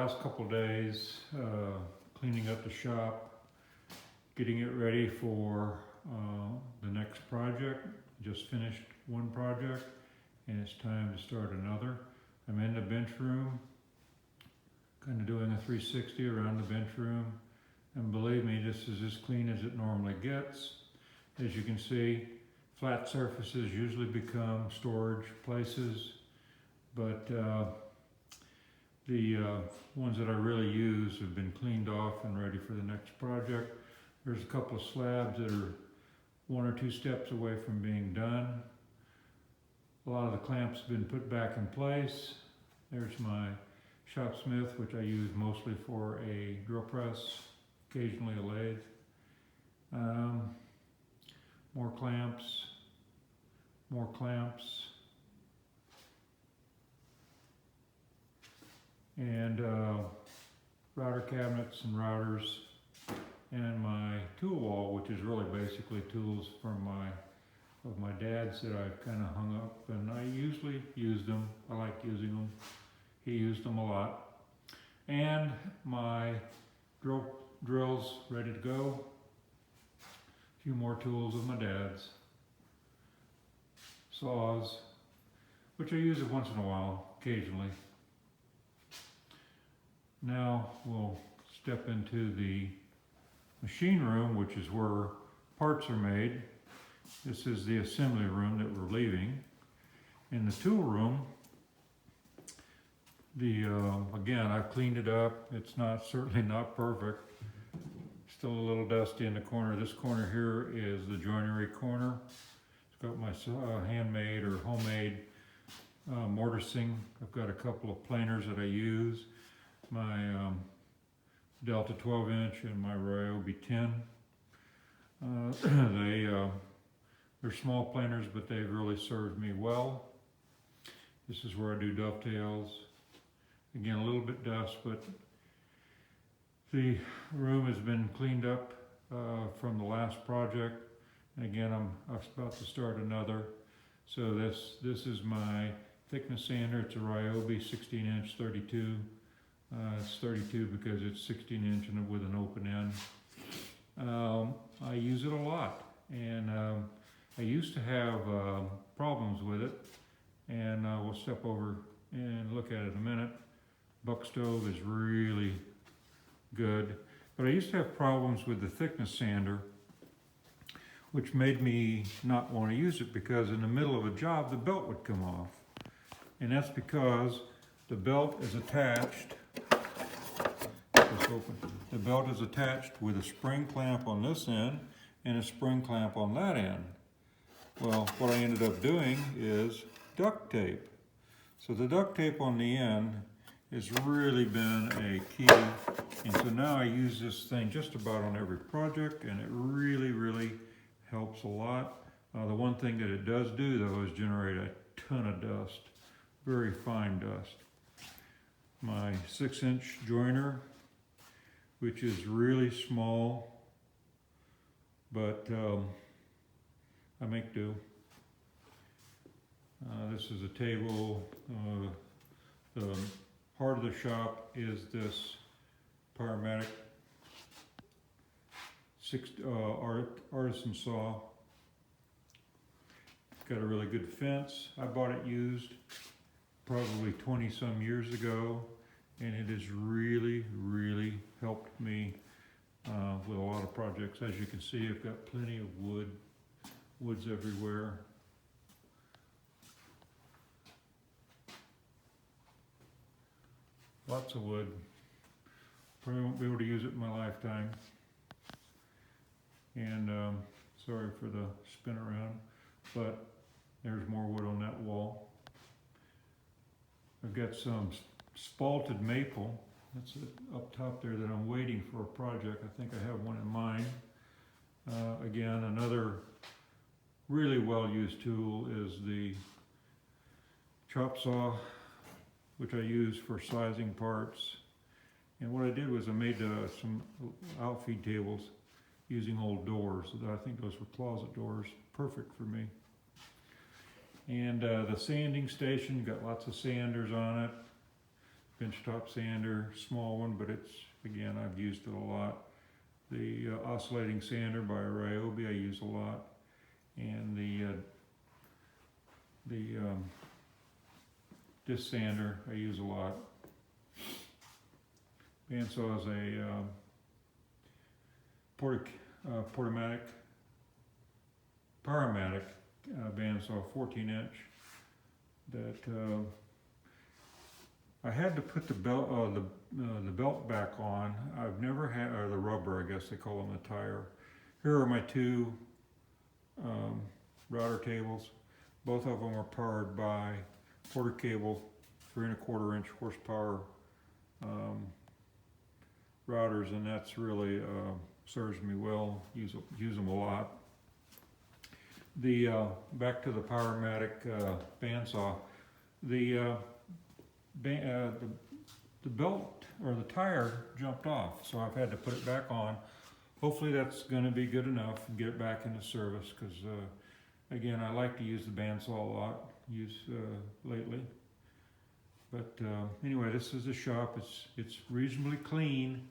last couple of days cleaning up the shop, getting it ready for the next project. Just finished one project and it's time to start another. I'm in the bench room, kind of doing a 360 around the bench room, and believe me, this is as clean as it normally gets. As you can see, flat surfaces usually become storage places, but the ones that I really use have been cleaned off and ready for the next project. There's a couple of slabs that are 1 or 2 steps away from being done. A lot of the clamps have been put back in place. There's my shop smith, which I use mostly for a drill press, occasionally a lathe. More clamps, more clamps. And router cabinets and routers, and my tool wall, which is really basically tools from my dad's that I've kind of hung up, and I usually use them. I like using them. He used them a lot. And my drills ready to go. A few more tools of my dad's. Saws, which I use it once in a while, occasionally. Now we'll step into the machine room, which is where parts are made. This is the assembly room that we're leaving. In the tool room, again, I've cleaned it up. It's certainly not perfect. Still a little dusty in the corner. This corner here is the joinery corner. It's got my handmade or homemade mortising. I've got a couple of planers that I use. My Delta 12-inch and my Ryobi 10. They're small planers, but they've really served me well. This is where I do dovetails. Again, a little bit dust, but the room has been cleaned up from the last project. And again, I'm about to start another. So this is my thickness sander. It's a Ryobi 16-inch 32. It's 32 because it's 16-inch and with an open end. I use it a lot, and I used to have problems with it, and we'll step over and look at it in a minute. Buck stove is really good, but I used to have problems with the thickness sander, which made me not want to use it, because in the middle of a job the belt would come off, and that's because the belt is attached. The belt is attached with a spring clamp on this end and a spring clamp on that end. Well, what I ended up doing is duct tape. So the duct tape on the end has really been a key, and so now I use this thing just about on every project, and it really, really helps a lot. The one thing that it does do, though, is generate a ton of dust, very fine dust. My 6-inch joiner, which is really small, but I make do. This is a table. The heart of the shop is this Powermatic artisan saw. It's got a really good fence. I bought it used probably 20 some years ago, and it has really, really helped me with a lot of projects. As you can see, I've got plenty of woods everywhere. Lots of wood. Probably won't be able to use it in my lifetime. And sorry for the spin around, but there's more wood on that wall. I've got some spalted maple. That's it up top there that I'm waiting for a project. I think I have one in mind. Again, another really well-used tool is the chop saw, which I use for sizing parts. And what I did was I made some outfeed tables using old doors. I think those were closet doors, perfect for me. And the sanding station, got lots of sanders on it. benchtop sander, small one, but it's, again, I've used it a lot. The oscillating sander by Ryobi I use a lot, and the disc sander I use a lot. Bandsaw is a Powermatic bandsaw, 14-inch. That I had to put the belt back on. I've never had, or the rubber, I guess they call them, the tire. Here are my two router tables. Both of them are powered by Porter Cable 3¼ inch horsepower routers, and that's really serves me well. Use them a lot. The back to the Powermatic bandsaw. The belt or the tire jumped off, so I've had to put it back on. Hopefully that's going to be good enough and get it back into service, because again, I like to use the bandsaw a lot, lately. But anyway, this is the shop. It's reasonably clean,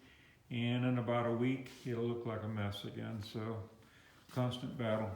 and in about a week it'll look like a mess again, so constant battle.